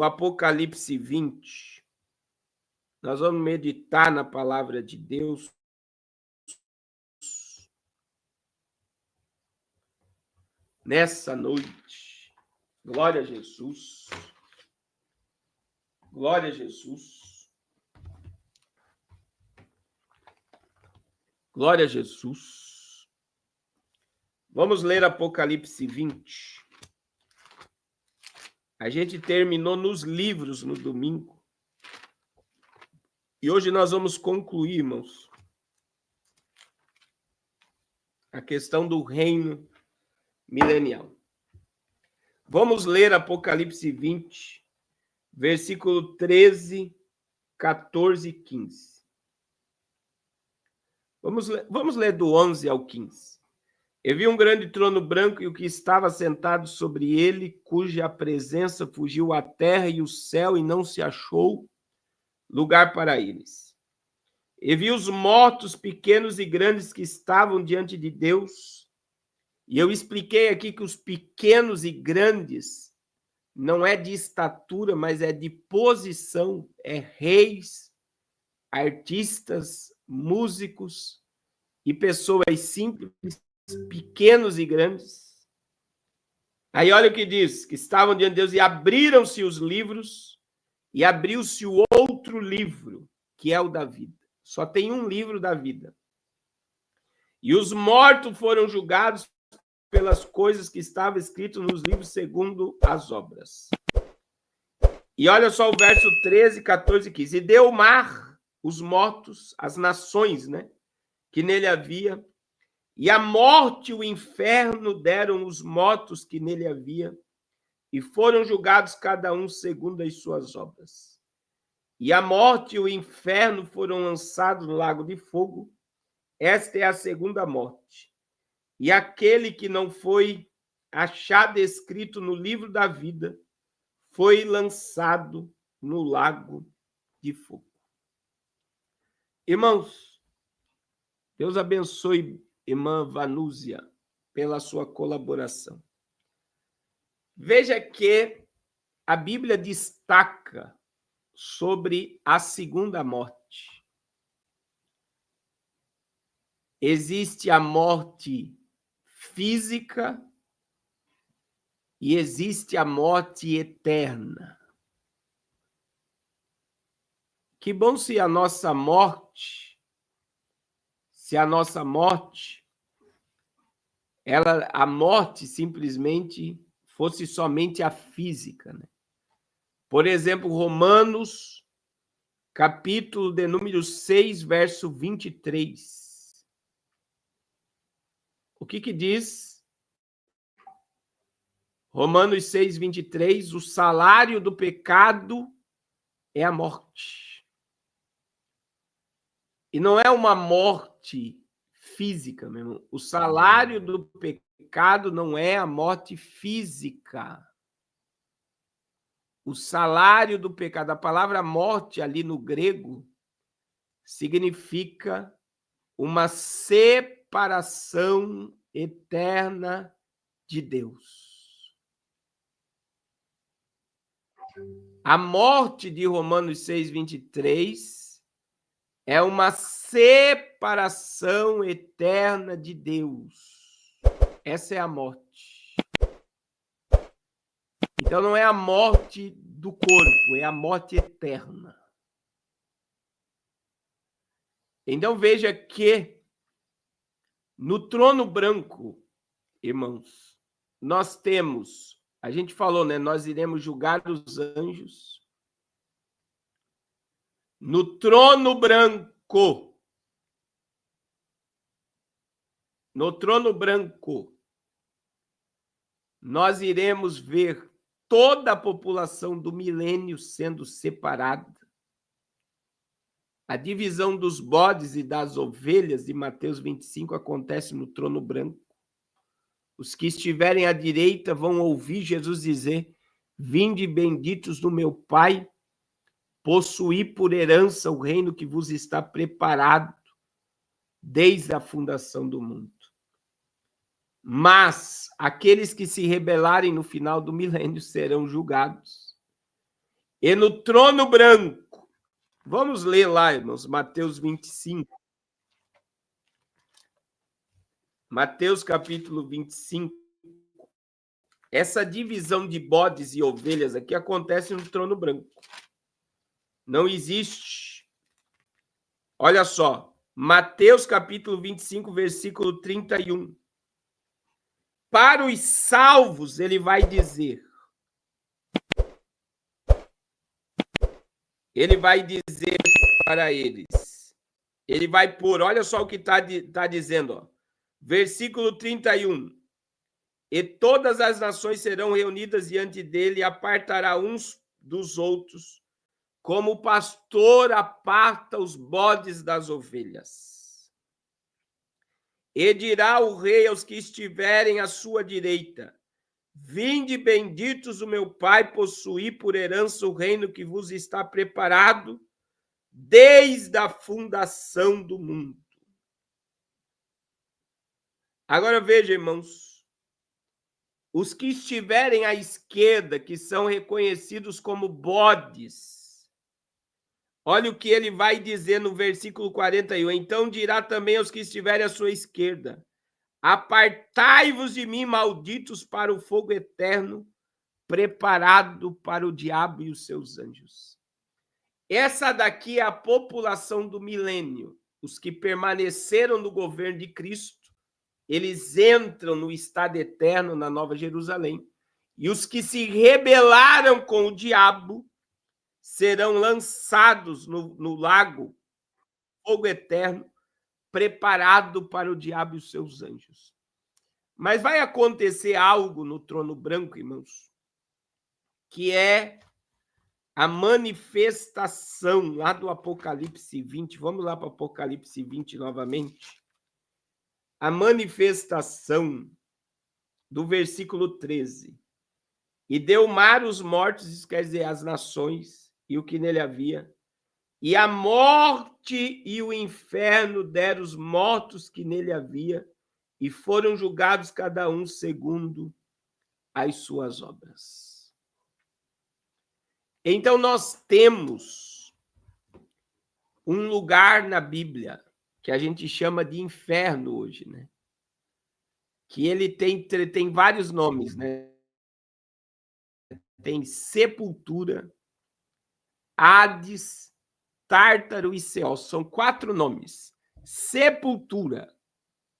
no Apocalipse 20. Nós vamos meditar na palavra de Deus. Nessa noite. Glória a Jesus. Glória a Jesus. Glória a Jesus. Vamos ler Apocalipse 20. A gente terminou nos livros no domingo. E hoje nós vamos concluir, irmãos, a questão do reino milenial. Vamos ler Apocalipse 20, versículo 13, 14 e 15. Vamos ler do 11 ao 15. Eu vi um grande trono branco e o que estava sentado sobre ele, cuja presença fugiu a terra e o céu e não se achou lugar para eles. E vi os mortos, pequenos e grandes, que estavam diante de Deus. E eu expliquei aqui que os pequenos e grandes não é de estatura, mas é de posição, é reis, artistas, músicos e pessoas simples, pequenos e grandes. Aí olha o que diz, que estavam diante de Deus e abriram-se os livros e abriu-se o outro livro, que é o da vida. Só tem um livro da vida. E os mortos foram julgados pelas coisas que estavam escritas nos livros segundo as obras. E olha só o verso 13, 14 e 15. E deu o mar, os mortos, as nações, né, que nele havia, e a morte e o inferno deram os mortos que nele havia, e foram julgados cada um segundo as suas obras. E a morte e o inferno foram lançados no lago de fogo. Esta é a segunda morte. E aquele que não foi achado escrito no livro da vida foi lançado no lago de fogo. Irmãos, Deus abençoe irmã Vanúzia pela sua colaboração. Veja que a Bíblia destaca sobre a segunda morte. Existe a morte física e existe a morte eterna. Que bom se a nossa morte, a morte simplesmente fosse somente a física, né? Por exemplo, Romanos, capítulo de número 6, verso 23. O que diz? Romanos 6, 23, o salário do pecado é a morte. E não é uma morte física, meu irmão. O salário do pecado não é a morte física. O salário do pecado, a palavra morte ali no grego, significa uma separação eterna de Deus. A morte de Romanos 6, 23 é uma separação eterna de Deus. Essa é a morte. Então não é a morte do corpo, é a morte eterna. Então veja que no trono branco, irmãos, nós temos, a gente falou, né? Nós iremos julgar os anjos. No trono branco, nós iremos ver toda a população do milênio sendo separada. A divisão dos bodes e das ovelhas de Mateus 25 acontece no trono branco. Os que estiverem à direita vão ouvir Jesus dizer: vinde benditos do meu Pai, possuí por herança o reino que vos está preparado desde a fundação do mundo. Mas aqueles que se rebelarem no final do milênio serão julgados. E no trono branco, vamos ler lá, irmãos, Mateus 25. Mateus capítulo 25. Essa divisão de bodes e ovelhas aqui acontece no trono branco. Não existe. Olha só, Mateus capítulo 25, versículo 31. Para os salvos, ele vai dizer. Ele vai dizer para eles. Ele vai pôr, olha só o que está dizendo, ó. Versículo 31. E todas as nações serão reunidas diante dele e apartará uns dos outros, como o pastor aparta os bodes das ovelhas. E dirá o rei aos que estiverem à sua direita: vinde benditos o meu Pai, possuí por herança o reino que vos está preparado desde a fundação do mundo. Agora veja, irmãos, os que estiverem à esquerda, que são reconhecidos como bodes, olha o que ele vai dizer no versículo 41. Então dirá também aos que estiverem à sua esquerda: apartai-vos de mim, malditos, para o fogo eterno, preparado para o diabo e os seus anjos. Essa daqui é a população do milênio, os que permaneceram no governo de Cristo. Eles entram no estado eterno, na Nova Jerusalém. E os que se rebelaram com o diabo serão lançados no lago, fogo eterno, preparado para o diabo e os seus anjos. Mas vai acontecer algo no trono branco, irmãos, que é a manifestação lá do Apocalipse 20. Vamos lá para o Apocalipse 20 novamente. A manifestação do versículo 13. E deu mar os mortos, isso quer dizer as nações, e o que nele havia. E a morte e o inferno deram os mortos que nele havia, e foram julgados cada um segundo as suas obras. Então nós temos um lugar na Bíblia que a gente chama de inferno hoje, né? Que ele tem vários nomes, né? Tem sepultura, Hades, Tártaro e Seol. São 4 nomes. Sepultura,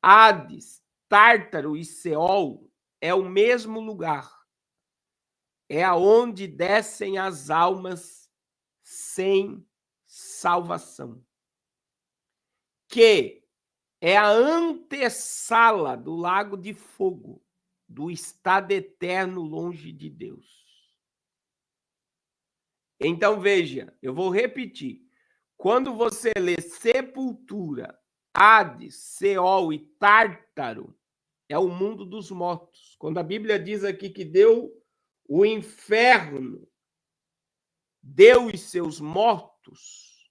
Hades, Tártaro e Seol é o mesmo lugar. É aonde descem as almas sem salvação. Que é a antessala do lago de fogo, do estado eterno longe de Deus. Então, veja, eu vou repetir. Quando você lê sepultura, Hades, Seol e Tártaro, é o mundo dos mortos. Quando a Bíblia diz aqui que deu o inferno, deu os seus mortos,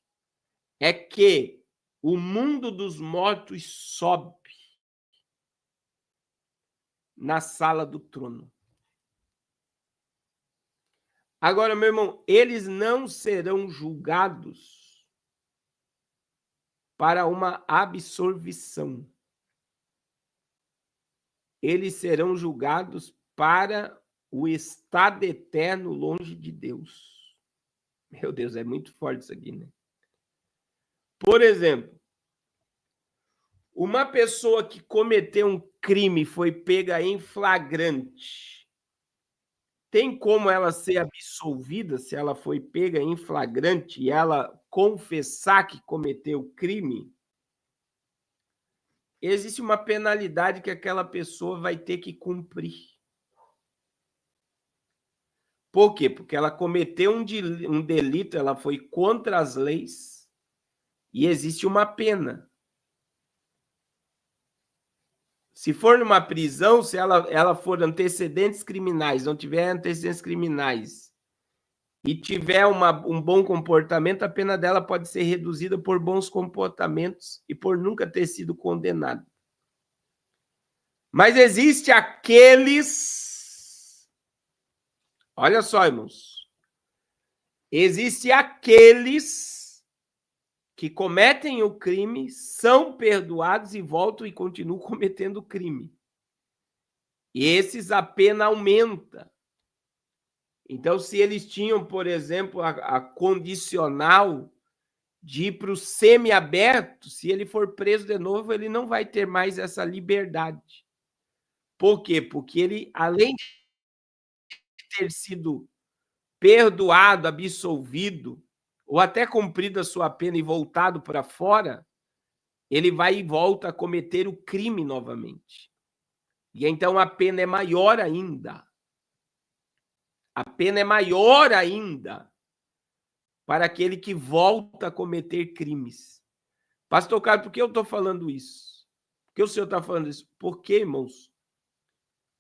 é que o mundo dos mortos sobe na sala do trono. Agora, meu irmão, eles não serão julgados para uma absorvição. Eles serão julgados para o estado eterno longe de Deus. Meu Deus, é muito forte isso aqui, né? Por exemplo, uma pessoa que cometeu um crime foi pega em flagrante. Tem como ela ser absolvida se ela foi pega em flagrante e ela confessar que cometeu crime? Existe uma penalidade que aquela pessoa vai ter que cumprir. Por quê? Porque ela cometeu um delito, ela foi contra as leis e existe uma pena. Se for numa prisão, se ela for antecedentes criminais, não tiver antecedentes criminais e tiver um bom comportamento, a pena dela pode ser reduzida por bons comportamentos e por nunca ter sido condenado. Mas existe aqueles... Olha só, irmãos. Existem aqueles que cometem o crime, são perdoados e voltam e continuam cometendo o crime. E esses a pena aumenta. Então, se eles tinham, por exemplo, a condicional de ir para o semiaberto, se ele for preso de novo, ele não vai ter mais essa liberdade. Por quê? Porque ele, além de ter sido perdoado, absolvido, ou até cumprido a sua pena e voltado para fora, ele vai e volta a cometer o crime novamente. E então a pena é maior ainda. A pena é maior ainda para aquele que volta a cometer crimes. Pastor Carlos, por que eu estou falando isso? Por que o senhor está falando isso? Porque, irmãos,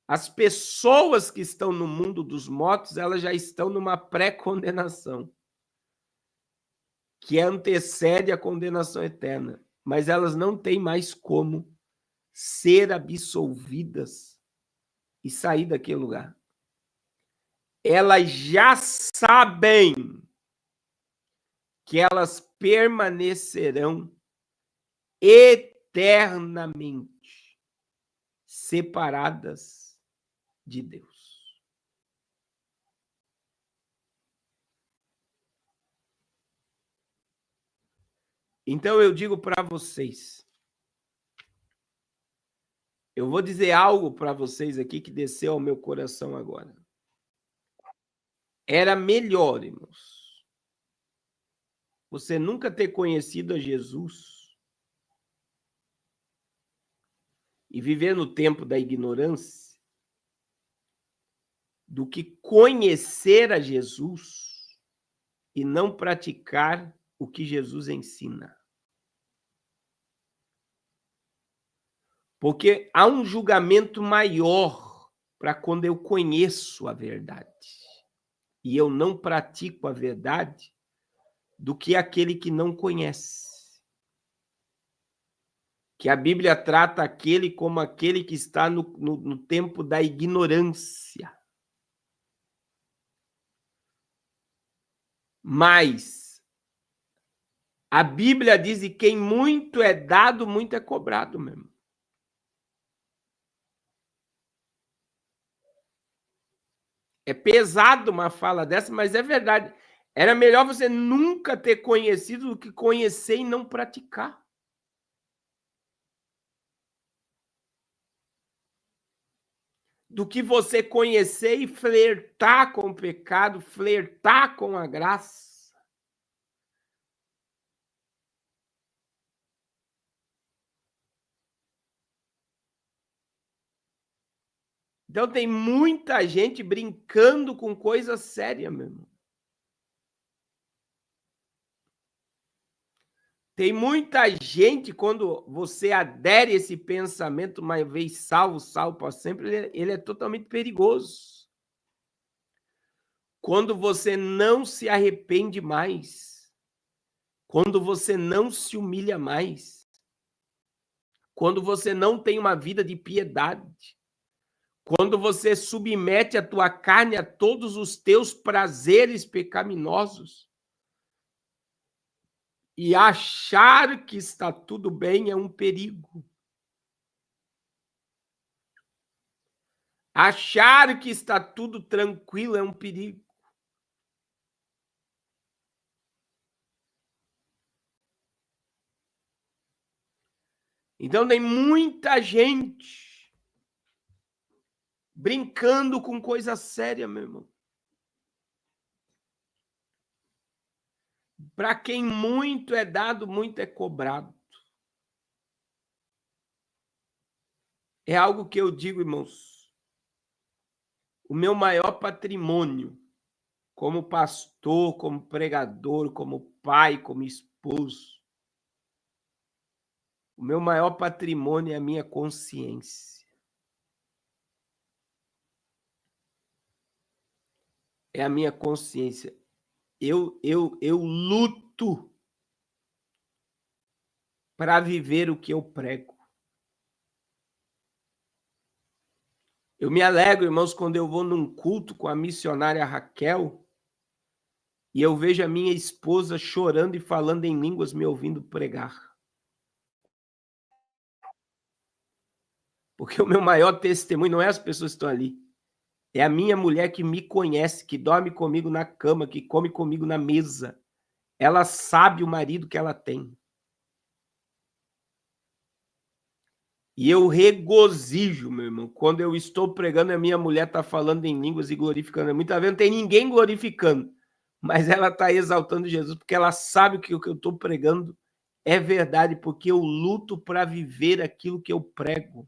as pessoas que estão no mundo dos mortos, elas já estão numa pré-condenação, que antecede a condenação eterna. Mas elas não têm mais como ser absolvidas e sair daquele lugar. Elas já sabem que elas permanecerão eternamente separadas de Deus. Então eu digo para vocês, eu vou dizer algo para vocês aqui que desceu ao meu coração agora. Era melhor, irmãos, você nunca ter conhecido a Jesus e viver no tempo da ignorância do que conhecer a Jesus e não praticar o que Jesus ensina. Porque há um julgamento maior para quando eu conheço a verdade e eu não pratico a verdade do que aquele que não conhece. Que a Bíblia trata aquele como aquele que está no tempo da ignorância. Mas a Bíblia diz que quem muito é dado, muito é cobrado mesmo. É pesado uma fala dessa, mas é verdade. Era melhor você nunca ter conhecido do que conhecer e não praticar. Do que você conhecer e flertar com o pecado, flertar com a graça. Então tem muita gente brincando com coisa séria mesmo. Tem muita gente, quando você adere a esse pensamento, uma vez salvo, salvo para sempre, ele é totalmente perigoso. Quando você não se arrepende mais, quando você não se humilha mais, quando você não tem uma vida de piedade, quando você submete a tua carne a todos os teus prazeres pecaminosos, e achar que está tudo bem é um perigo. Achar que está tudo tranquilo é um perigo. Então tem muita gente brincando com coisa séria, meu irmão. Para quem muito é dado, muito é cobrado. É algo que eu digo, irmãos. O meu maior patrimônio, como pastor, como pregador, como pai, como esposo, o meu maior patrimônio é a minha consciência. É a minha consciência. Eu luto para viver o que eu prego. Eu me alegro, irmãos, quando eu vou num culto com a missionária Raquel e eu vejo a minha esposa chorando e falando em línguas, me ouvindo pregar. Porque o meu maior testemunho não é as pessoas que estão ali, é a minha mulher que me conhece, que dorme comigo na cama, que come comigo na mesa. Ela sabe o marido que ela tem. E eu regozijo, meu irmão, quando eu estou pregando e a minha mulher está falando em línguas e glorificando. Muitas vezes não tem ninguém glorificando, mas ela está exaltando Jesus, porque ela sabe que o que eu estou pregando é verdade, porque eu luto para viver aquilo que eu prego.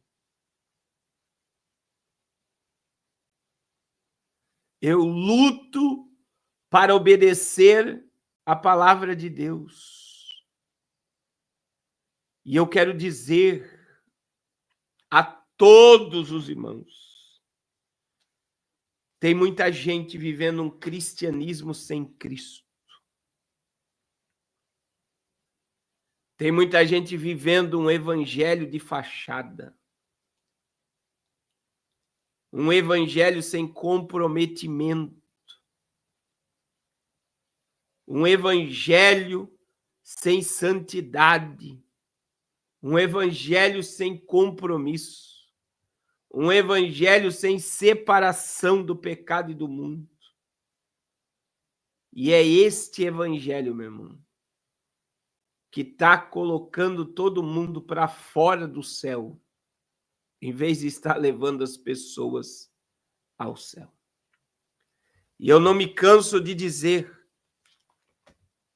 Eu luto para obedecer a palavra de Deus. E eu quero dizer a todos os irmãos, tem muita gente vivendo um cristianismo sem Cristo. Tem muita gente vivendo um evangelho de fachada. Um evangelho sem comprometimento. Um evangelho sem santidade. Um evangelho sem compromisso. Um evangelho sem separação do pecado e do mundo. E é este evangelho, meu irmão, que está colocando todo mundo para fora do céu, em vez de estar levando as pessoas ao céu. E eu não me canso de dizer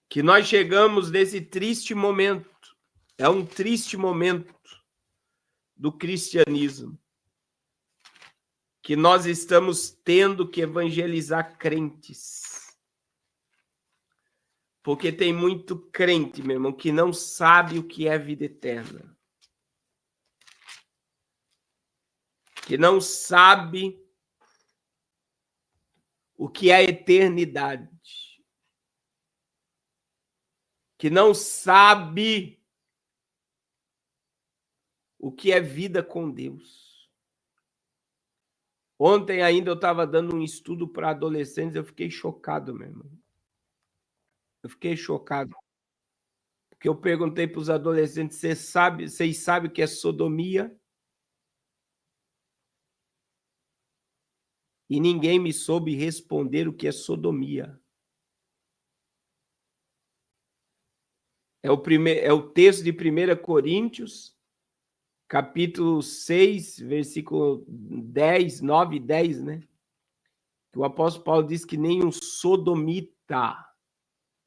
que nós chegamos nesse triste momento, é um triste momento do cristianismo, que nós estamos tendo que evangelizar crentes. Porque tem muito crente, meu irmão, que não sabe o que é vida eterna. Que não sabe o que é eternidade. Que não sabe o que é vida com Deus. Ontem ainda eu estava dando um estudo para adolescentes, eu fiquei chocado, meu irmão. Eu fiquei chocado. Porque eu perguntei para os adolescentes, vocês sabem o que é sodomia? E ninguém me soube responder o que é sodomia. É o texto de 1 Coríntios, capítulo 6, versículo 10, 9 e 10, né? Que o apóstolo Paulo diz que nenhum sodomita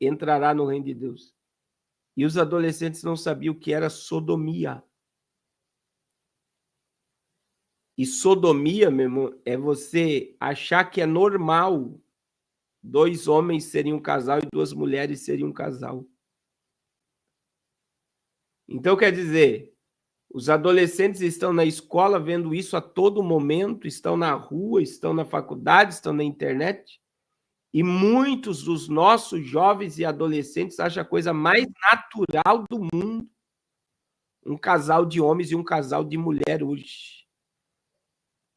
entrará no reino de Deus. E os adolescentes não sabiam o que era sodomia. E sodomia, meu irmão, é você achar que é normal 2 homens serem um casal e 2 mulheres serem um casal. Então, quer dizer, os adolescentes estão na escola vendo isso a todo momento, estão na rua, estão na faculdade, estão na internet, e muitos dos nossos jovens e adolescentes acham a coisa mais natural do mundo um casal de homens e um casal de mulher hoje.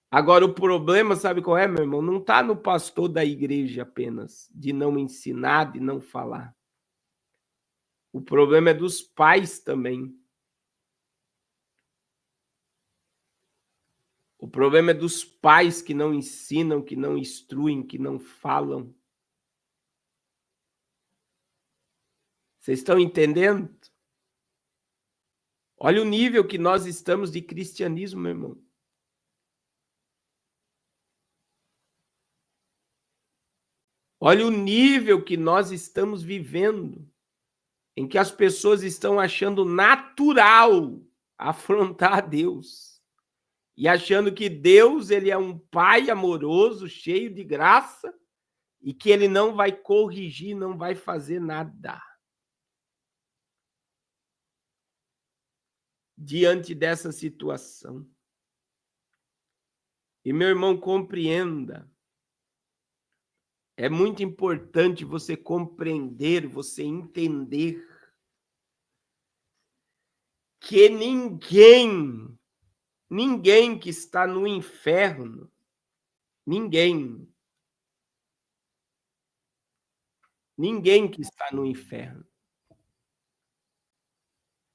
Agora, o problema, sabe qual é, meu irmão? Não está no pastor da igreja apenas, de não ensinar, de não falar. O problema é dos pais também. O problema é dos pais que não ensinam, que não instruem, que não falam. Vocês estão entendendo? Olha o nível que nós estamos de cristianismo, meu irmão. Olha o nível que nós estamos vivendo, em que as pessoas estão achando natural afrontar a Deus. E achando que Deus ele é um pai amoroso, cheio de graça, e que ele não vai corrigir, não vai fazer nada. Diante dessa situação. E, meu irmão, compreenda. É muito importante você compreender, você entender que ninguém que está no inferno, ninguém Ninguém que está no inferno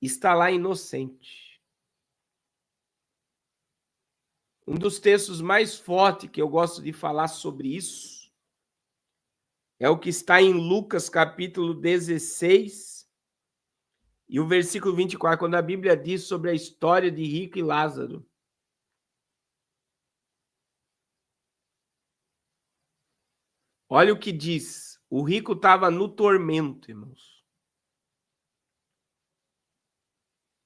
está lá inocente. Um dos textos mais fortes que eu gosto de falar sobre isso é o que está em Lucas capítulo 16 e o versículo 24, quando a Bíblia diz sobre a história de Rico e Lázaro. Olha o que diz. O rico estava no tormento, irmãos.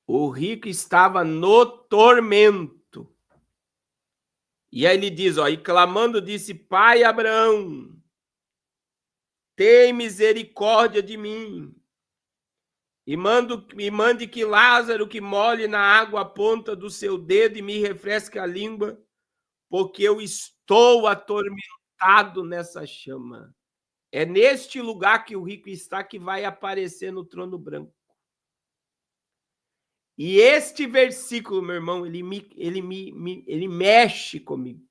O rico estava no tormento. E aí ele diz, ó, e clamando disse, Pai Abraão, tem misericórdia de mim. E mande que Lázaro que molhe na água a ponta do seu dedo e me refresque a língua, porque eu estou atormentado nessa chama. É neste lugar que o rico está que vai aparecer no trono branco. E este versículo, meu irmão, ele mexe comigo.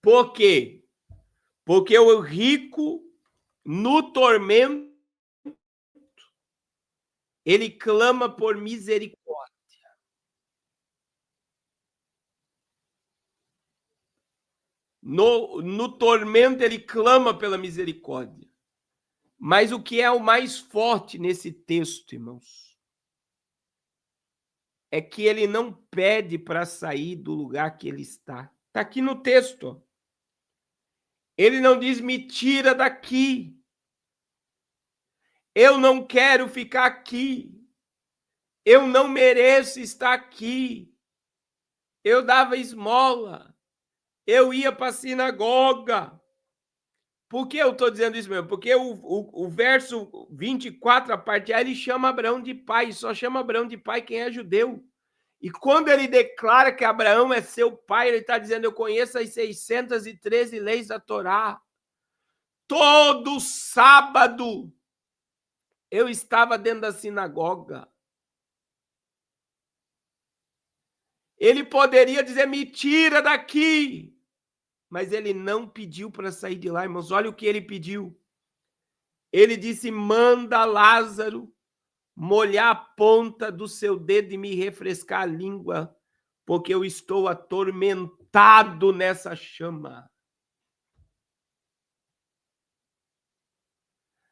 Por quê? Porque o rico, no tormento, ele clama por misericórdia. No tormento, ele clama pela misericórdia. Mas o que é o mais forte nesse texto, irmãos, é que ele não pede para sair do lugar que ele está. Está aqui no texto. Ele não diz, me tira daqui. Eu não quero ficar aqui. Eu não mereço estar aqui. Eu dava esmola. Eu ia para a sinagoga. Por que eu estou dizendo isso mesmo? Porque o verso 24, a parte A, ele chama Abraão de pai. Só chama Abraão de pai quem é judeu. E quando ele declara que Abraão é seu pai, ele está dizendo, eu conheço as 613 leis da Torá. Todo sábado eu estava dentro da sinagoga. Ele poderia dizer, me tira daqui. Mas ele não pediu para sair de lá, irmãos. Olha o que ele pediu. Ele disse, manda Lázaro molhar a ponta do seu dedo e me refrescar a língua, porque eu estou atormentado nessa chama.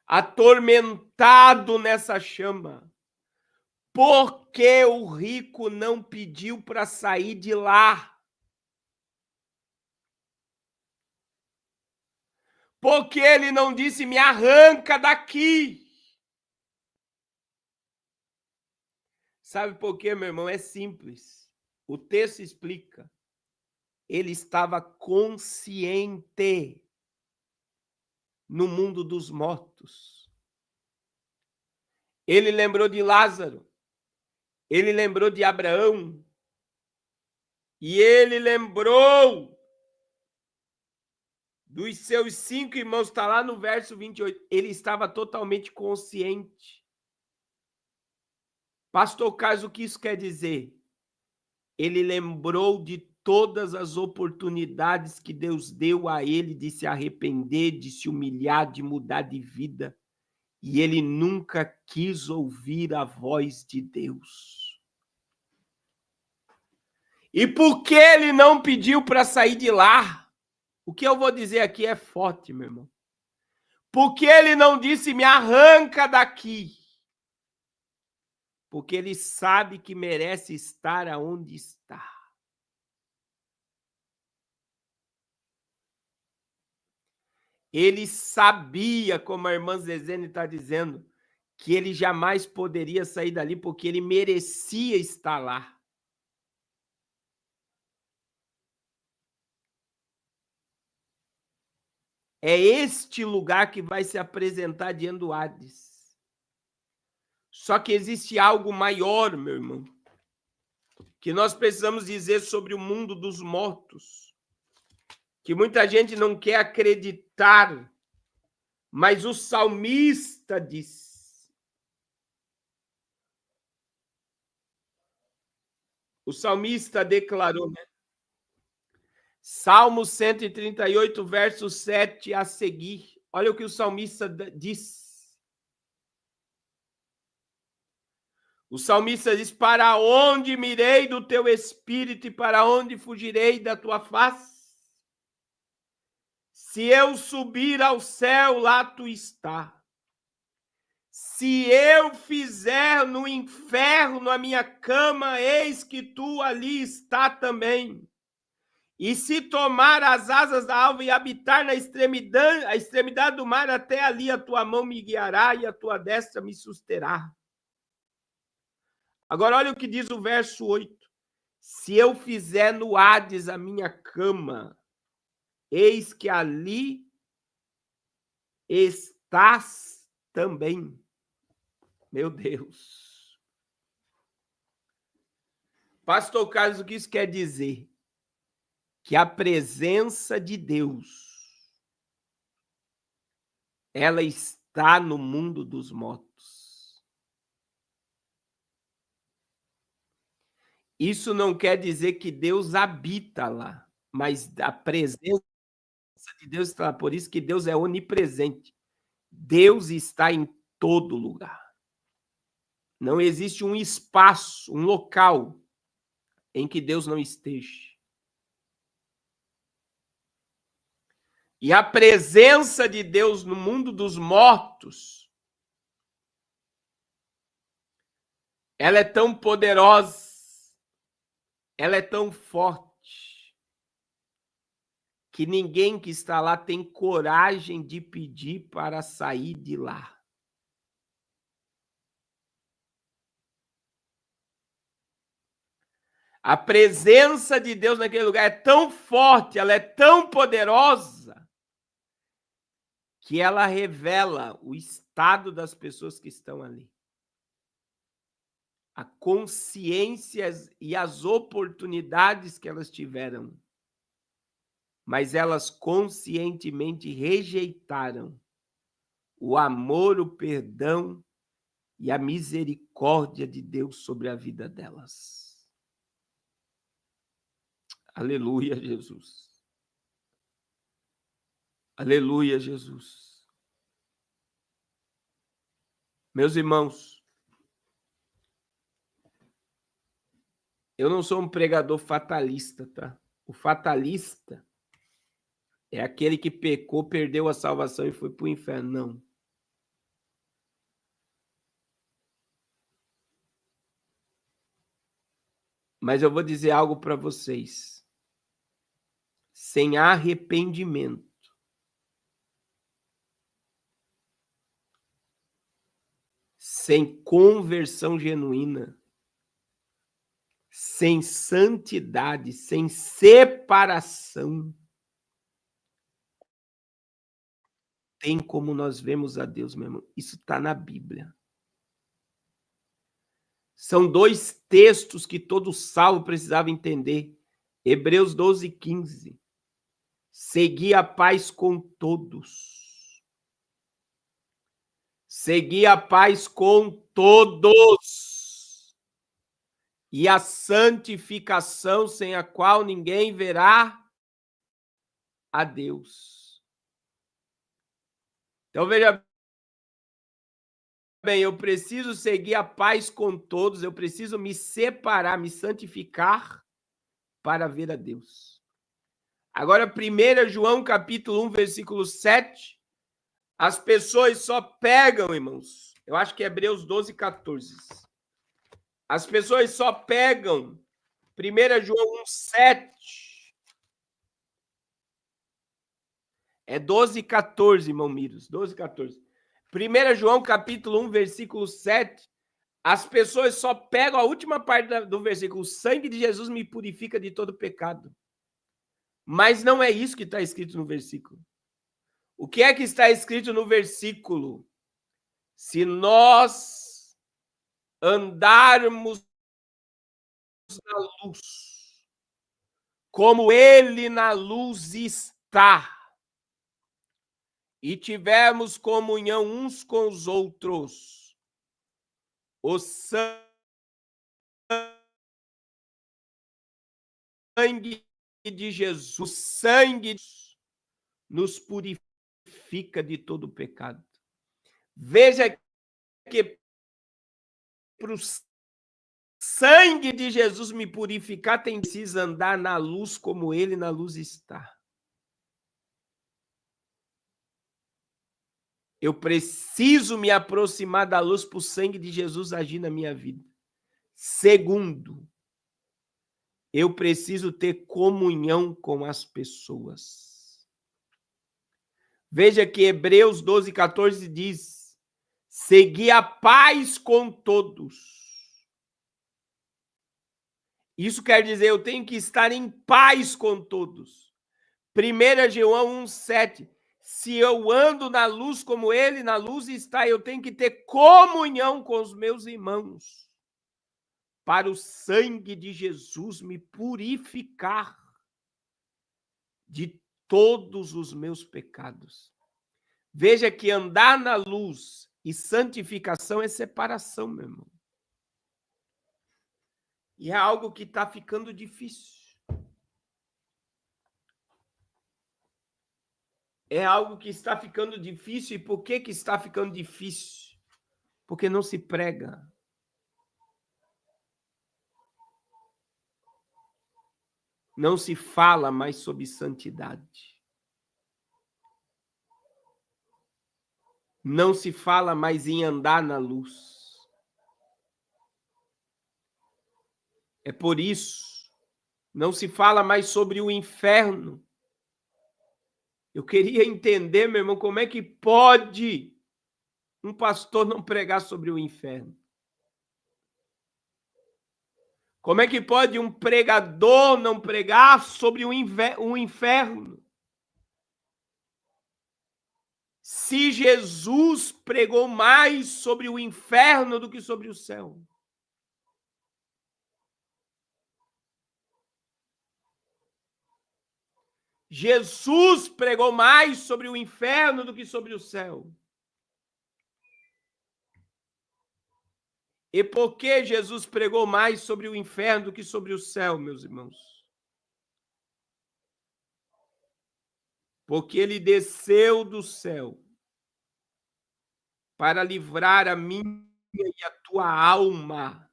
Atormentado nessa chama. Porque o rico não pediu para sair de lá? Porque ele não disse, me arranca daqui? Sabe por quê, meu irmão? É simples. O texto explica. Ele estava consciente no mundo dos mortos. Ele lembrou de Lázaro. Ele lembrou de Abraão. E ele lembrou dos seus 5 irmãos. Está lá no verso 28. Ele estava totalmente consciente. Pastor Carlos, o que isso quer dizer? Ele lembrou de todas as oportunidades que Deus deu a ele de se arrepender, de se humilhar, de mudar de vida. E ele nunca quis ouvir a voz de Deus. E por que ele não pediu para sair de lá? O que eu vou dizer aqui é forte, meu irmão. Porque ele não disse, me arranca daqui? Porque ele sabe que merece estar aonde está. Ele sabia, como a irmã Zezene está dizendo, que ele jamais poderia sair dali porque ele merecia estar lá. É este lugar que vai se apresentar diante do Hades. Só que existe algo maior, meu irmão, que nós precisamos dizer sobre o mundo dos mortos, que muita gente não quer acreditar, mas o salmista diz. O salmista declarou, né? Salmo 138, verso 7 a seguir. Olha o que o salmista diz. O salmista diz: para onde mirei do teu espírito e para onde fugirei da tua face? Se eu subir ao céu, lá tu está. Se eu fizer no inferno a minha cama, eis que tu ali está também. E se tomar as asas da alva e habitar na extremidade do mar, até ali a tua mão me guiará e a tua destra me susterá. Agora olha o que diz o verso 8. Se eu fizer no Hades a minha cama, eis que ali estás também. Meu Deus. Pastor Carlos, o que isso quer dizer? Que a presença de Deus, ela está no mundo dos mortos. Isso não quer dizer que Deus habita lá, mas a presença de Deus está lá. Por isso que Deus é onipresente. Deus está em todo lugar. Não existe um espaço, um local em que Deus não esteja. E a presença de Deus no mundo dos mortos, ela é tão poderosa, ela é tão forte, que ninguém que está lá tem coragem de pedir para sair de lá. A presença de Deus naquele lugar é tão forte, ela é tão poderosa, que ela revela o estado das pessoas que estão ali. A consciência e as oportunidades que elas tiveram, mas elas conscientemente rejeitaram o amor, o perdão e a misericórdia de Deus sobre a vida delas. Aleluia, Jesus. Aleluia, Jesus. Meus irmãos, eu não sou um pregador fatalista, tá? O fatalista é aquele que pecou, perdeu a salvação e foi para o inferno. Não. Mas eu vou dizer algo para vocês. Sem arrependimento, sem conversão genuína, sem santidade, sem separação, tem como nós vemos a Deus, meu irmão. Isso está na Bíblia. São dois textos que todo salvo precisava entender. Hebreus 12, 15. Segui a paz com todos. Segui a paz com todos. E a santificação, sem a qual ninguém verá a Deus. Então, veja bem, eu preciso seguir a paz com todos, eu preciso me separar, me santificar para ver a Deus. Agora, 1 João capítulo 1, versículo 7, as pessoas só pegam, irmãos, eu acho que é Hebreus 12, 14. As pessoas só pegam 1 João 1, 7. É 12, 14, irmão Miros, 12, 14. 1 João capítulo 1, versículo 7, as pessoas só pegam a última parte do versículo: o sangue de Jesus me purifica de todo pecado. Mas não é isso que está escrito no versículo. O que é que está escrito no versículo? Se nós andarmos na luz, como ele na luz está, e tivermos comunhão uns com os outros, o sangue de Jesus, o sangue nos purifica purifica de todo pecado. Veja que para o sangue de Jesus me purificar, tem preciso andar na luz como ele na luz está. Eu preciso me aproximar da luz para o sangue de Jesus agir na minha vida. Segundo, eu preciso ter comunhão com as pessoas. Veja que Hebreus 12:14 diz: segui a paz com todos. Isso quer dizer, eu tenho que estar em paz com todos. 1 João 1,7. Se eu ando na luz como ele na luz está, eu tenho que ter comunhão com os meus irmãos, para o sangue de Jesus me purificar de todos os meus pecados. Veja que andar na luz e santificação é separação, meu irmão. E é algo que está ficando difícil. É algo que está ficando difícil. E por que está ficando difícil? Porque não se prega. Não se fala mais sobre santidade. Não se fala mais em andar na luz. É por isso, não se fala mais sobre o inferno. Eu queria entender, meu irmão, como é que pode um pastor não pregar sobre o inferno? Como é que pode um pregador não pregar sobre o inferno? Se Jesus pregou mais sobre o inferno do que sobre o céu. Jesus pregou mais sobre o inferno do que sobre o céu. E por que Jesus pregou mais sobre o inferno do que sobre o céu, meus irmãos? Porque ele desceu do céu para livrar a minha e a tua alma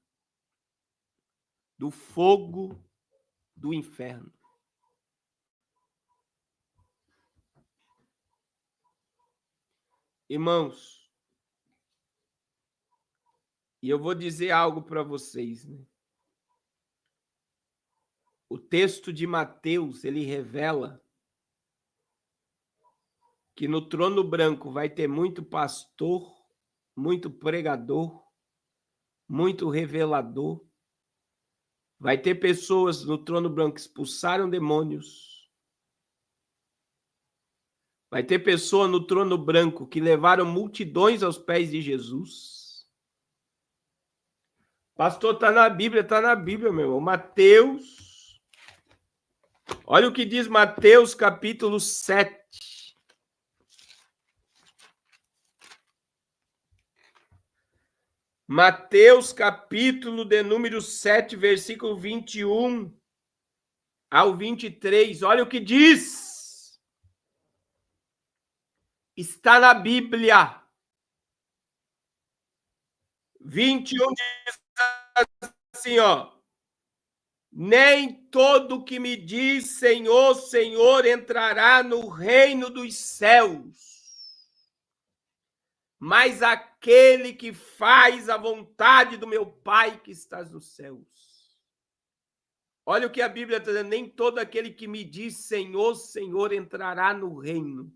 do fogo do inferno. Irmãos, e eu vou dizer algo para vocês, né? O texto de Mateus, ele revela que no trono branco vai ter muito pastor, muito pregador, muito revelador. Vai ter pessoas no trono branco que expulsaram demônios. Vai ter pessoas no trono branco que levaram multidões aos pés de Jesus. Pastor, está na Bíblia, meu irmão. Mateus. Olha o que diz Mateus, capítulo 7. Mateus, capítulo de número 7, versículo 21 ao 23. Olha o que diz. Está na Bíblia. 21 diz assim, ó. Nem todo que me diz Senhor, Senhor entrará no reino dos céus, mas aquele que faz a vontade do meu Pai que está nos céus. Olha o que a Bíblia está dizendo. Nem todo aquele que me diz Senhor, Senhor entrará no reino,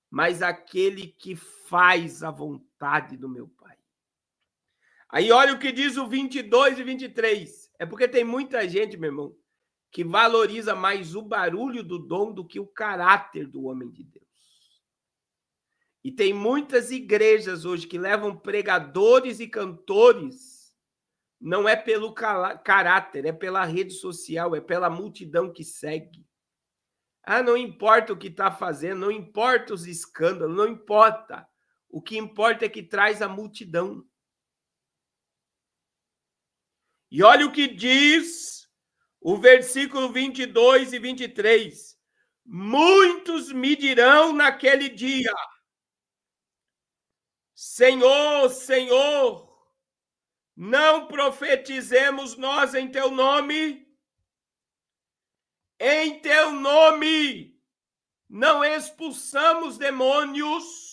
mas aquele que faz a vontade do meu Pai. Aí olha o que diz o 22 e 23. É porque tem muita gente, meu irmão, que valoriza mais o barulho do dom do que o caráter do homem de Deus. E tem muitas igrejas hoje que levam pregadores e cantores, não é pelo caráter, é pela rede social, é pela multidão que segue. Ah, não importa o que está fazendo, não importa os escândalos, não importa. O que importa é que traz a multidão. E olha o que diz o versículo 22 e 23. Muitos me dirão naquele dia: Senhor, Senhor, não profetizemos nós em teu nome? Em teu nome não expulsamos demônios?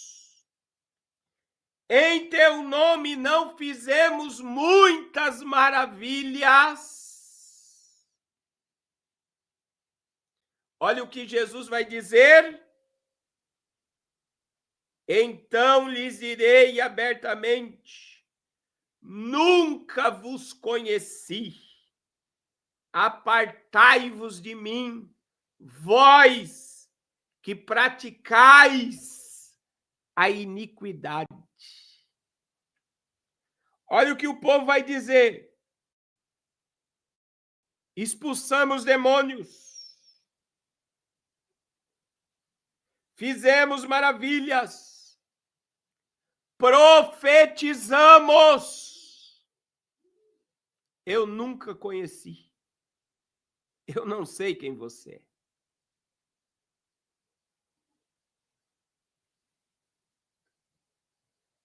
Em teu nome não fizemos muitas maravilhas? Olha o que Jesus vai dizer. Então lhes direi abertamente: nunca vos conheci. Apartai-vos de mim, vós que praticais a iniquidade. Olha o que o povo vai dizer. Expulsamos demônios. Fizemos maravilhas. Profetizamos. Eu nunca conheci. Eu não sei quem você é.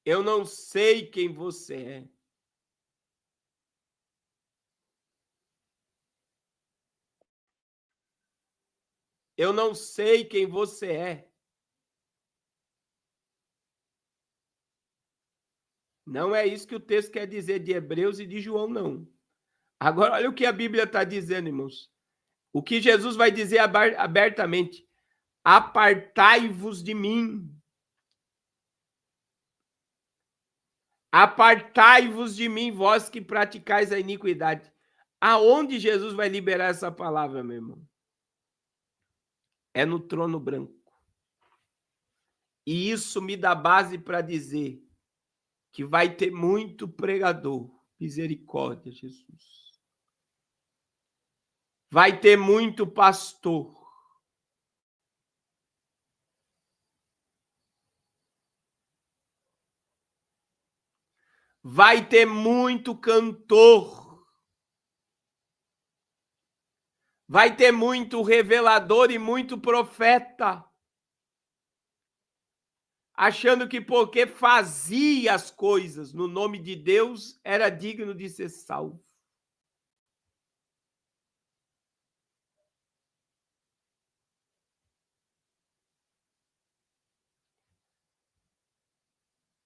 Eu não sei quem você é. Eu não sei quem você é. Não é isso que o texto quer dizer de Hebreus e de João, não. Agora, olha o que a Bíblia está dizendo, irmãos. O que Jesus vai dizer abertamente: apartai-vos de mim. Apartai-vos de mim, vós que praticais a iniquidade. Aonde Jesus vai liberar essa palavra, meu irmão? É no trono branco. E isso me dá base para dizer que vai ter muito pregador. Misericórdia, Jesus. Vai ter muito pastor. Vai ter muito cantor. Vai ter muito revelador e muito profeta. Achando que porque fazia as coisas no nome de Deus, era digno de ser salvo.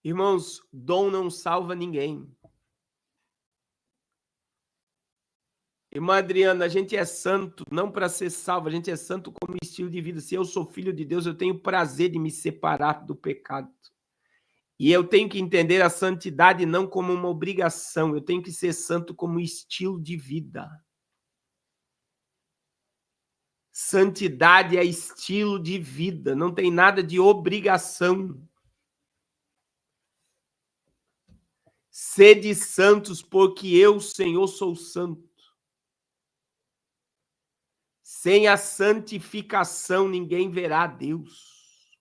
Irmãos, dom não salva ninguém. Irmã Adriana, a gente é santo não para ser salvo, a gente é santo como estilo de vida. Se eu sou filho de Deus, eu tenho prazer de me separar do pecado. E eu tenho que entender a santidade não como uma obrigação, eu tenho que ser santo como estilo de vida. Santidade é estilo de vida, não tem nada de obrigação. Sede santos, porque eu, Senhor, sou santo. Sem a santificação, ninguém verá a Deus.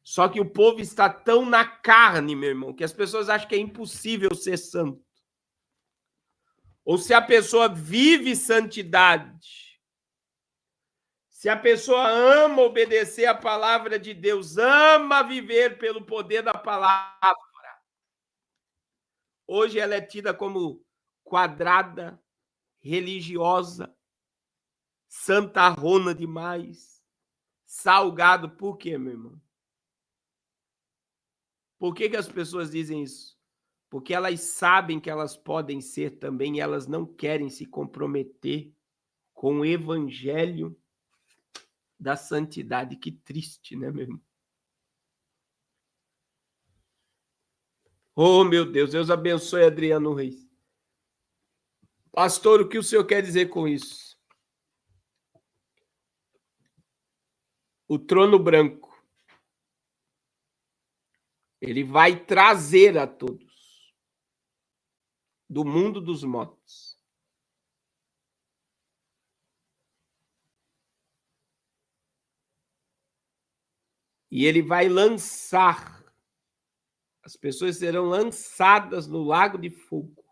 Só que o povo está tão na carne, meu irmão, que as pessoas acham que é impossível ser santo. Ou se a pessoa vive santidade, se a pessoa ama obedecer a palavra de Deus, ama viver pelo poder da palavra, hoje ela é tida como quadrada, religiosa, santarrona demais, salgado. Por quê, meu irmão? Por que as pessoas dizem isso? Porque elas sabem que elas podem ser também e elas não querem se comprometer com o evangelho da santidade. Que triste, né, meu irmão? Oh, meu Deus abençoe Adriano Reis. Pastor, o que o senhor quer dizer com isso? O trono branco, ele vai trazer a todos do mundo dos mortos. E ele vai lançar, as pessoas serão lançadas no lago de fogo.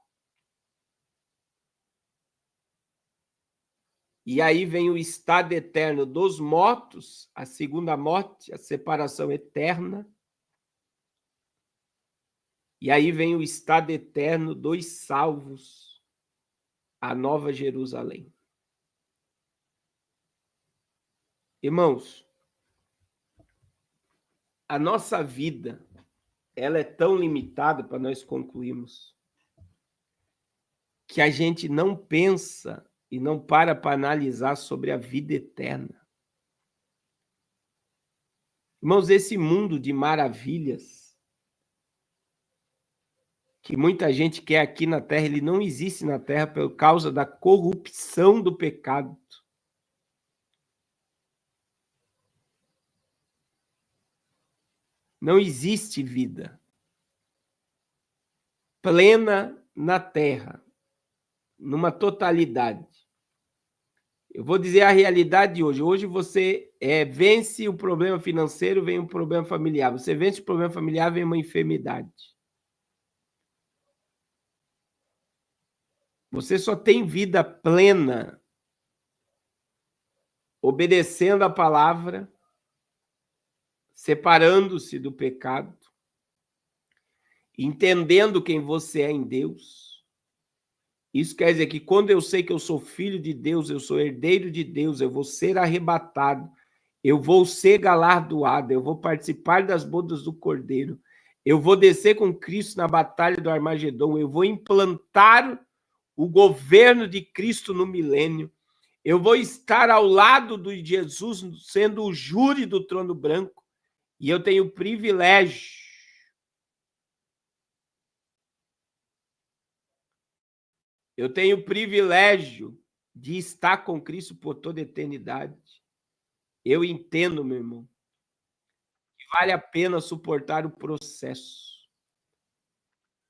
E aí vem o estado eterno dos mortos, a segunda morte, a separação eterna. E aí vem o estado eterno dos salvos, a nova Jerusalém. Irmãos, a nossa vida, ela é tão limitada, para nós concluirmos, que a gente não pensa e não para analisar sobre a vida eterna. Irmãos, esse mundo de maravilhas que muita gente quer aqui na Terra, ele não existe na Terra por causa da corrupção do pecado. Não existe vida plena na Terra, numa totalidade. Eu vou dizer a realidade de hoje. Hoje você vence o problema financeiro, vem um problema familiar. Você vence o problema familiar, vem uma enfermidade. Você só tem vida plena obedecendo a palavra, separando-se do pecado, entendendo quem você é em Deus. Isso quer dizer que quando eu sei que eu sou filho de Deus, eu sou herdeiro de Deus, eu vou ser arrebatado, eu vou ser galardoado, eu vou participar das bodas do Cordeiro, eu vou descer com Cristo na batalha do Armagedon, eu vou implantar o governo de Cristo no milênio, eu vou estar ao lado de Jesus, sendo o júri do trono branco, e eu tenho o privilégio de estar com Cristo por toda a eternidade. Eu entendo, meu irmão, que vale a pena suportar o processo.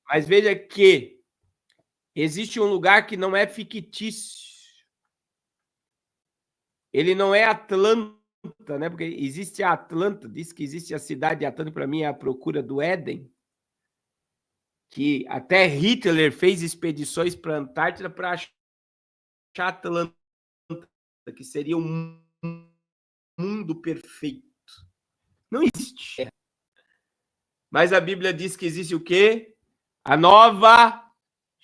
Mas veja que existe um lugar que não é fictício. Ele não é Atlanta, né? Porque existe a Atlanta, diz que existe a cidade de Atlanta, para mim é a procura do Éden, que até Hitler fez expedições para a Antártida para achar Atlanta, que seria um mundo perfeito. Não existe. Mas a Bíblia diz que existe o quê? A nova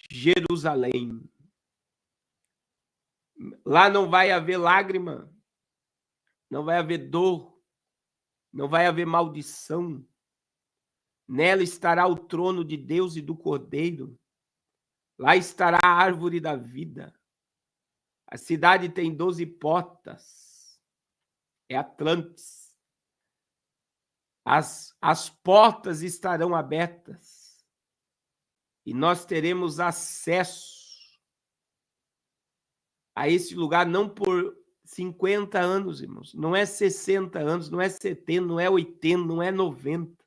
Jerusalém. Lá não vai haver lágrima, não vai haver dor, não vai haver maldição. Nela estará o trono de Deus e do Cordeiro. Lá estará a árvore da vida. A cidade tem 12 portas. É Atlantis. As portas estarão abertas. E nós teremos acesso a esse lugar não por 50 anos, irmãos. Não é 60 anos, não é 70, não é 80, não é 90.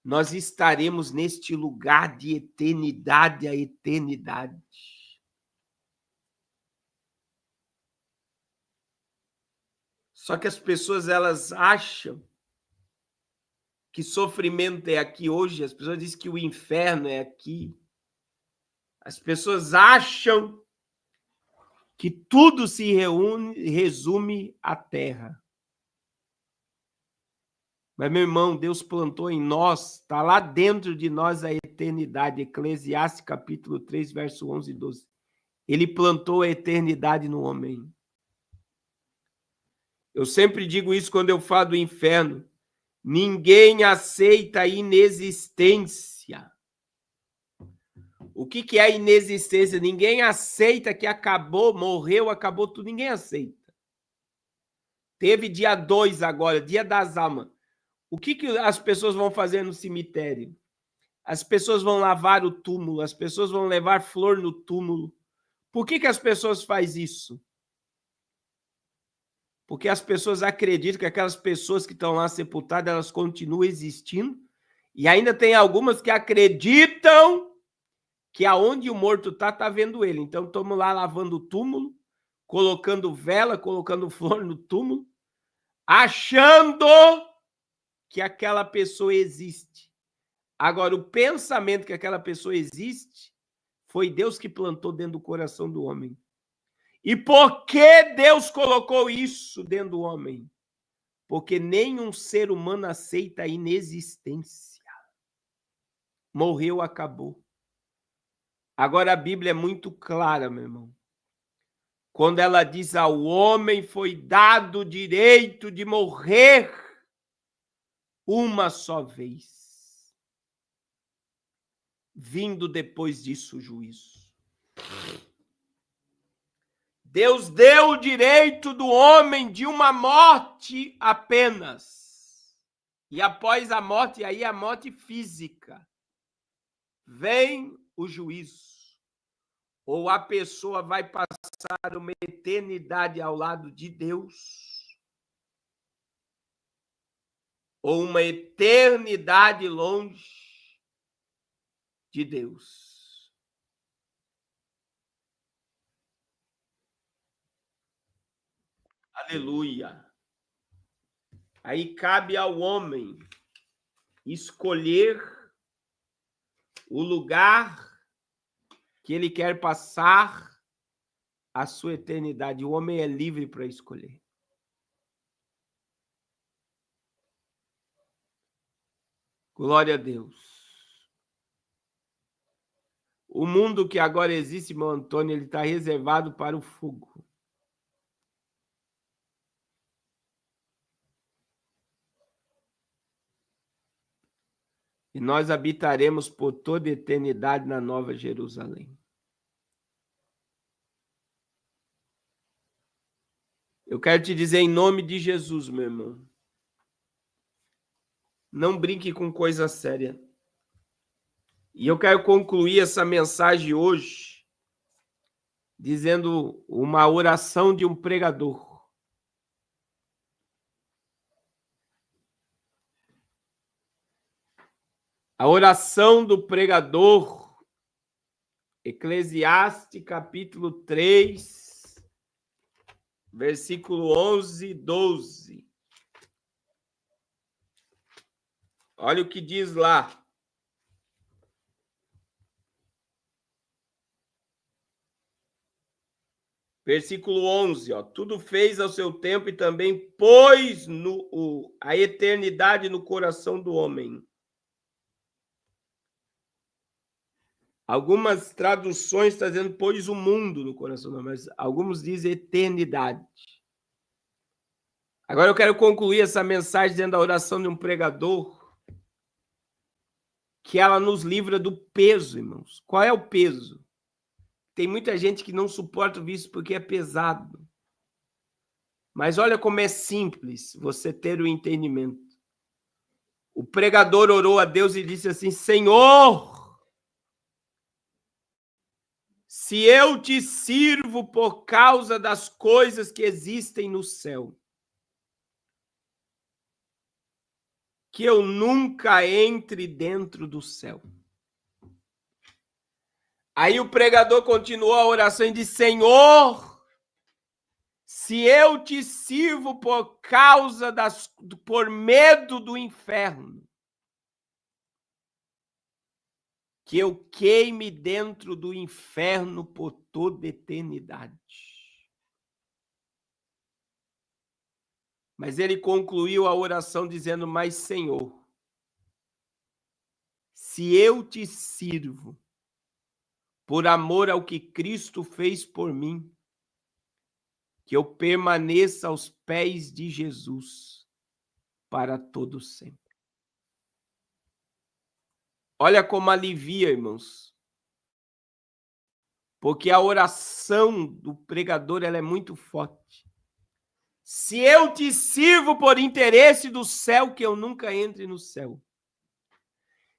Nós estaremos neste lugar de eternidade a eternidade. Só que as pessoas, elas acham que sofrimento é aqui hoje, as pessoas dizem que o inferno é aqui. As pessoas acham que tudo se resume à terra. Mas, meu irmão, Deus plantou em nós, está lá dentro de nós a eternidade. Eclesiastes capítulo 3, verso 11 e 12. Ele plantou a eternidade no homem. Eu sempre digo isso quando eu falo do inferno. Ninguém aceita a inexistência. O que é a inexistência? Ninguém aceita que acabou, morreu, acabou tudo. Ninguém aceita. Teve dia 2 agora, dia das almas. O que as pessoas vão fazer no cemitério? As pessoas vão lavar o túmulo, as pessoas vão levar flor no túmulo. Por que as pessoas fazem isso? Porque as pessoas acreditam que aquelas pessoas que estão lá sepultadas, elas continuam existindo. E ainda tem algumas que acreditam que aonde o morto está vendo ele. Então, estamos lá lavando o túmulo, colocando vela, colocando flor no túmulo, achando que aquela pessoa existe. Agora, o pensamento que aquela pessoa existe foi Deus que plantou dentro do coração do homem. E por que Deus colocou isso dentro do homem? Porque nenhum ser humano aceita a inexistência. Morreu, acabou. Agora a Bíblia é muito clara, meu irmão. Quando ela diz ao homem foi dado o direito de morrer uma só vez, vindo depois disso o juízo. Deus deu o direito do homem de uma morte apenas. E após a morte, aí a morte física, vem o juízo. Ou a pessoa vai passar uma eternidade ao lado de Deus, ou uma eternidade longe de Deus. Aleluia. Aí cabe ao homem escolher o lugar que ele quer passar a sua eternidade. O homem é livre para escolher. Glória a Deus. O mundo que agora existe, meu Antônio, ele está reservado para o fogo. E nós habitaremos por toda a eternidade na Nova Jerusalém. Eu quero te dizer em nome de Jesus, meu irmão. Não brinque com coisa séria. E eu quero concluir essa mensagem hoje dizendo uma oração de um pregador. A oração do pregador, Eclesiastes, capítulo 3, versículo 11 e 12. Olha o que diz lá. Versículo 11, ó. Tudo fez ao seu tempo e também pôs a eternidade no coração do homem. Algumas traduções estão dizendo pôs o mundo no coração do homem, mas alguns dizem eternidade. Agora eu quero concluir essa mensagem dentro da oração de um pregador, que ela nos livra do peso, irmãos. Qual é o peso? Tem muita gente que não suporta o vício porque é pesado. Mas olha como é simples você ter o entendimento. O pregador orou a Deus e disse assim: Senhor, se eu te sirvo por causa das coisas que existem no céu, que eu nunca entre dentro do céu. Aí o pregador continuou a oração e disse: Senhor, se eu te sirvo por causa por medo do inferno, que eu queime dentro do inferno por toda eternidade. Mas ele concluiu a oração dizendo: mas Senhor, se eu te sirvo por amor ao que Cristo fez por mim, que eu permaneça aos pés de Jesus para todo sempre. Olha como alivia, irmãos. Porque a oração do pregador ela é muito forte. Se eu te sirvo por interesse do céu, que eu nunca entre no céu.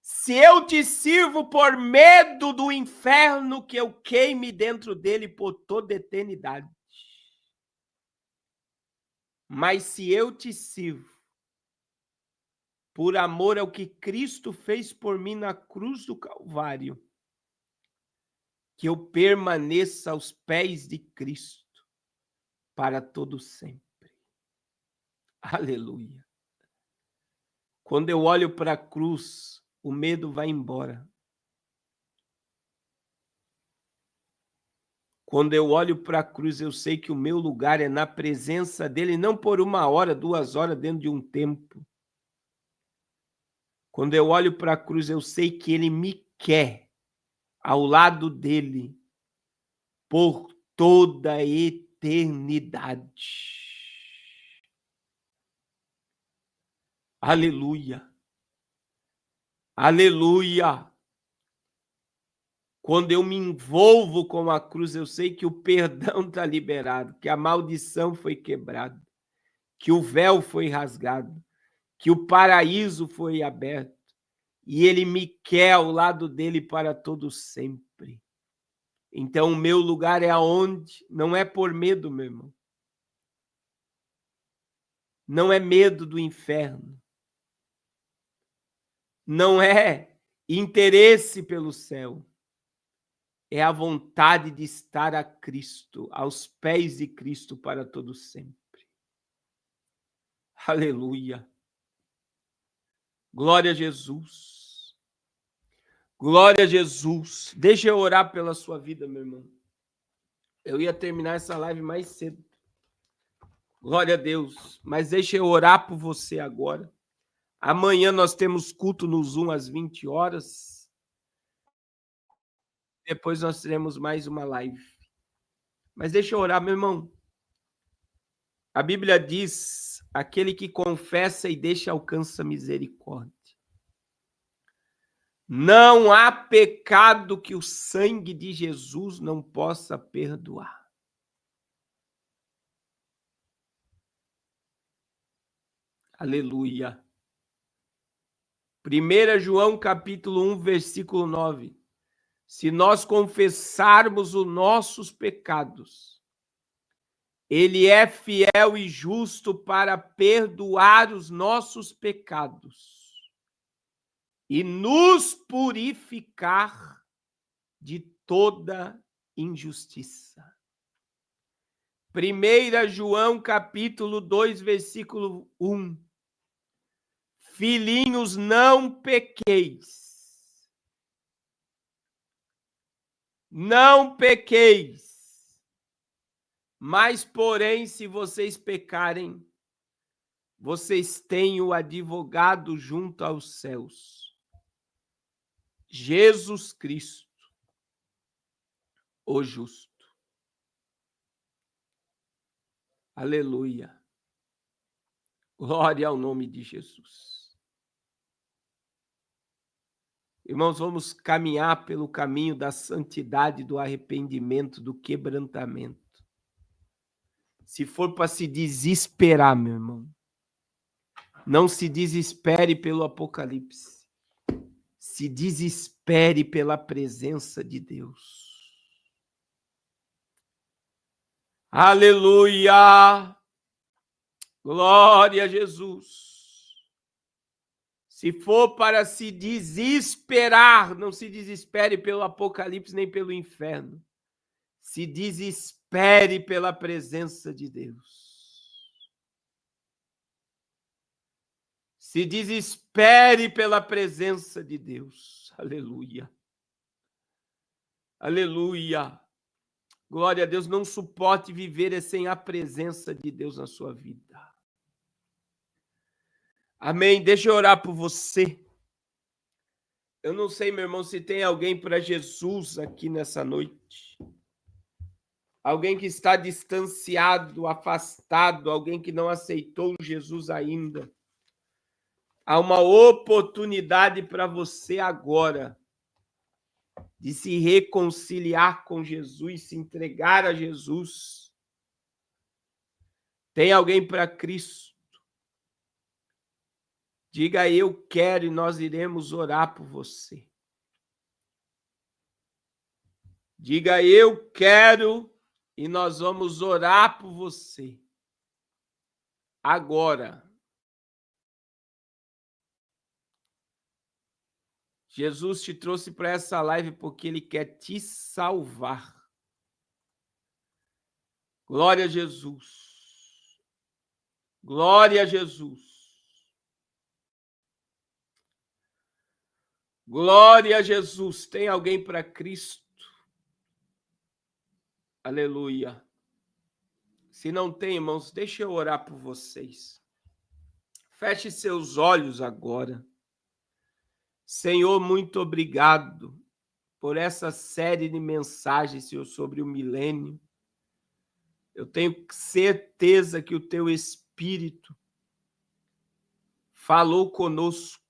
Se eu te sirvo por medo do inferno, que eu queime dentro dele por toda a eternidade. Mas se eu te sirvo por amor ao que Cristo fez por mim na cruz do Calvário, que eu permaneça aos pés de Cristo para todo sempre. Aleluia. Quando eu olho para a cruz, o medo vai embora. Quando eu olho para a cruz, eu sei que o meu lugar é na presença dele, não por 1 hora, 2 horas dentro de um templo. Quando eu olho para a cruz, eu sei que ele me quer ao lado dele por toda a eternidade. Aleluia. Aleluia. Quando eu me envolvo com a cruz, eu sei que o perdão está liberado, que a maldição foi quebrada, que o véu foi rasgado, que o paraíso foi aberto, e ele me quer ao lado dele para todo sempre. Então, o meu lugar é aonde? Não é por medo, meu irmão. Não é medo do inferno. Não é interesse pelo céu. É a vontade de estar a Cristo, aos pés de Cristo para todo sempre. Aleluia. Glória a Jesus. Glória a Jesus. Deixa eu orar pela sua vida, meu irmão. Eu ia terminar essa live mais cedo. Glória a Deus. Mas deixa eu orar por você agora. Amanhã nós temos culto no Zoom às 20 horas. Depois nós teremos mais uma live. Mas deixa eu orar, meu irmão. A Bíblia diz: aquele que confessa e deixa alcança misericórdia. Não há pecado que o sangue de Jesus não possa perdoar. Aleluia. 1 João capítulo 1, versículo 9. Se nós confessarmos os nossos pecados, ele é fiel e justo para perdoar os nossos pecados e nos purificar de toda injustiça. 1 João capítulo 2, versículo 1. Filhinhos, não pequeis. Não pequeis. Mas, porém, se vocês pecarem, vocês têm o advogado junto aos céus. Jesus Cristo, o justo. Aleluia. Glória ao nome de Jesus. Irmãos, vamos caminhar pelo caminho da santidade, do arrependimento, do quebrantamento. Se for para se desesperar, meu irmão, não se desespere pelo Apocalipse. Se desespere pela presença de Deus. Aleluia! Glória a Jesus. Se for para se desesperar, não se desespere pelo Apocalipse nem pelo inferno. Se desespere pela presença de Deus. Se desespere pela presença de Deus. Aleluia. Aleluia. Glória a Deus. Não suporte viver sem a presença de Deus na sua vida. Amém. Deixa eu orar por você. Eu não sei, meu irmão, se tem alguém para Jesus aqui nessa noite. Alguém que está distanciado, afastado, alguém que não aceitou Jesus ainda. Há uma oportunidade para você agora de se reconciliar com Jesus, se entregar a Jesus. Tem alguém para Cristo? Diga: eu quero, e nós iremos orar por você. Diga: eu quero, e nós vamos orar por você. Agora. Jesus te trouxe para essa live porque ele quer te salvar. Glória a Jesus. Glória a Jesus. Glória a Jesus. Tem alguém para Cristo? Aleluia. Se não tem, irmãos, deixa eu orar por vocês. Feche seus olhos agora. Senhor, muito obrigado por essa série de mensagens, Senhor, sobre o milênio. Eu tenho certeza que o teu Espírito falou conosco,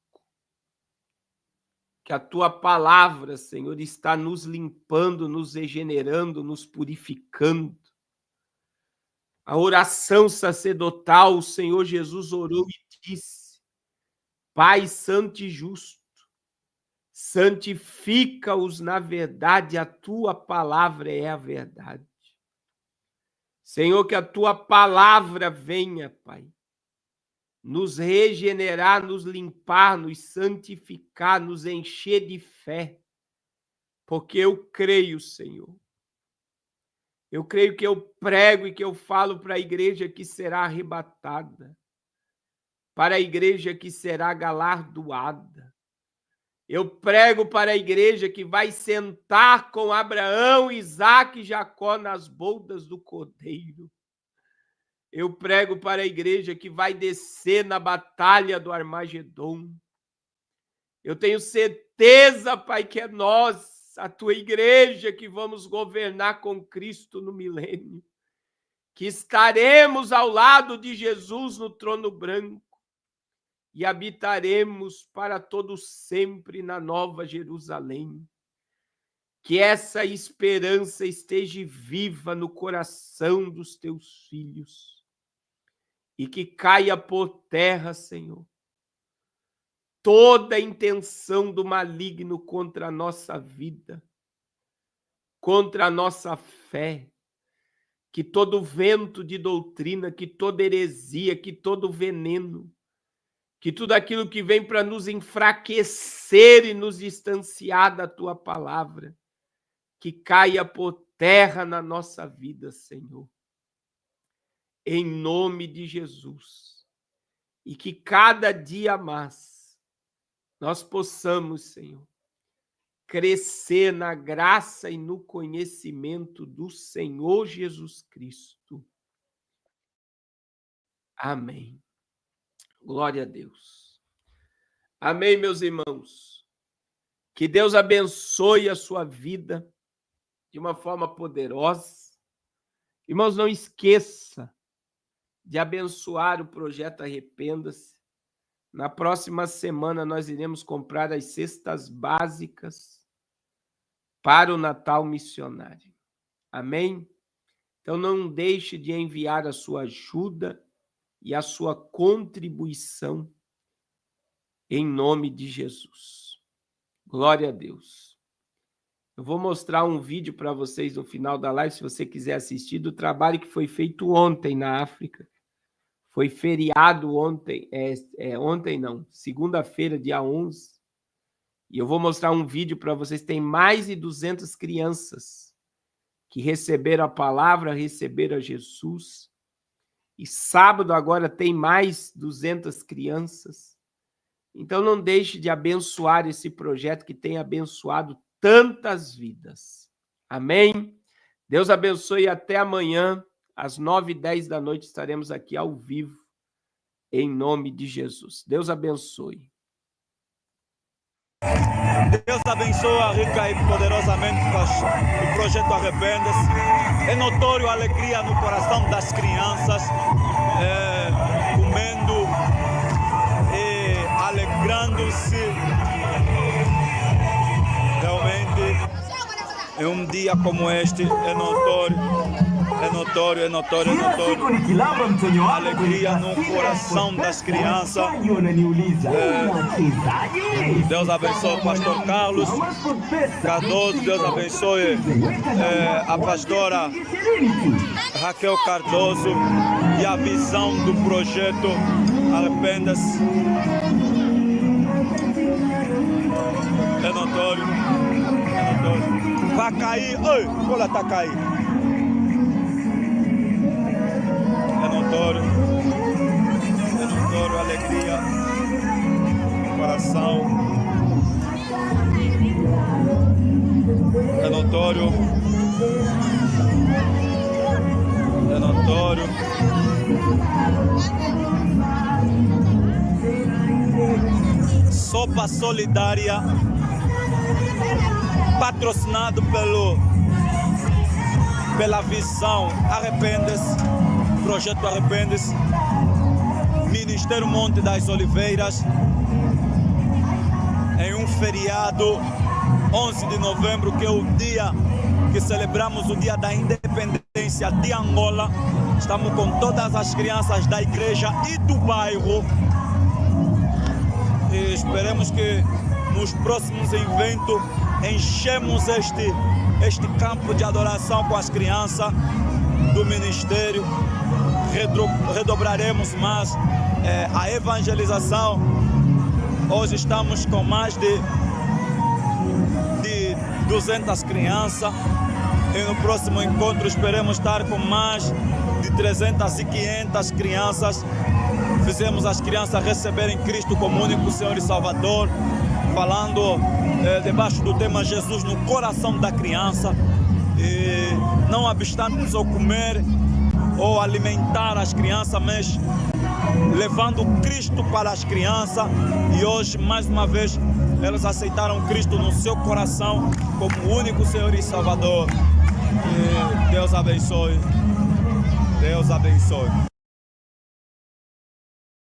que a tua palavra, Senhor, está nos limpando, nos regenerando, nos purificando. A oração sacerdotal, o Senhor Jesus orou e disse: Pai santo e justo, santifica-os na verdade, a tua palavra é a verdade. Senhor, que a tua palavra venha, Pai, nos regenerar, nos limpar, nos santificar, nos encher de fé, porque eu creio, Senhor. Eu creio que eu prego e que eu falo para a igreja que será arrebatada, para a igreja que será galardoada. Eu prego para a igreja que vai sentar com Abraão, Isaque e Jacó nas boldas do Cordeiro. Eu prego para a igreja que vai descer na batalha do Armagedon. Eu tenho certeza, Pai, que é nós, a tua igreja, que vamos governar com Cristo no milênio, que estaremos ao lado de Jesus no trono branco e habitaremos para todo sempre na Nova Jerusalém. Que essa esperança esteja viva no coração dos teus filhos e que caia por terra, Senhor, toda a intenção do maligno contra a nossa vida, contra a nossa fé, que todo vento de doutrina, que toda heresia, que todo veneno, que tudo aquilo que vem para nos enfraquecer e nos distanciar da tua palavra, que caia por terra na nossa vida, Senhor. Em nome de Jesus. E que cada dia mais nós possamos, Senhor, crescer na graça e no conhecimento do Senhor Jesus Cristo. Amém. Glória a Deus. Amém, meus irmãos. Que Deus abençoe a sua vida de uma forma poderosa. Irmãos, não esqueça de abençoar o projeto Arrependa-se. Na próxima semana nós iremos comprar as cestas básicas para o Natal missionário. Amém? Então não deixe de enviar a sua ajuda e a sua contribuição em nome de Jesus. Glória a Deus. Eu vou mostrar um vídeo para vocês no final da live, se você quiser assistir, do trabalho que foi feito ontem na África. Foi feriado ontem, segunda-feira, dia 11. E eu vou mostrar um vídeo para vocês. Tem mais de 200 crianças que receberam a palavra, receberam a Jesus. E sábado agora tem mais 200 crianças. Então não deixe de abençoar esse projeto que tem abençoado tantas vidas. Amém? Deus abençoe e até amanhã. Às 9h10 da noite estaremos aqui ao vivo, em nome de Jesus. Deus abençoe. Deus abençoa rica e poderosamente o projeto Arrependa-se. É notório a alegria no coração das crianças, comendo e alegrando-se. Realmente, em um dia como este, é notório. A alegria no coração das crianças. Deus abençoe o pastor Carlos Cardoso. Deus abençoe a pastora Raquel Cardoso e a visão do projeto Arrependa-se. É notório. Vai cair. Oi, olha, tá caindo. É notório, alegria no coração. É notório auditório. Sopa Solidária, patrocinado pela Visão Arrepende-se, Projeto Arrepende-se, Ministério Monte das Oliveiras, em um feriado, 11 de novembro, que é o dia que celebramos o dia da independência de Angola. Estamos com todas as crianças da igreja e do bairro. E esperemos que nos próximos eventos enchemos este campo de adoração com as crianças do ministério. Redobraremos mais a evangelização. Hoje estamos com mais de 200 crianças e no próximo encontro esperemos estar com mais de 300 e 500 crianças. Fizemos as crianças receberem Cristo como único Senhor e Salvador, falando debaixo do tema Jesus no coração da criança, e não abstando-nos ao comer ou alimentar as crianças, mas levando Cristo para as crianças. E hoje, mais uma vez, elas aceitaram Cristo no seu coração como o único Senhor e Salvador. E Deus abençoe. Deus abençoe.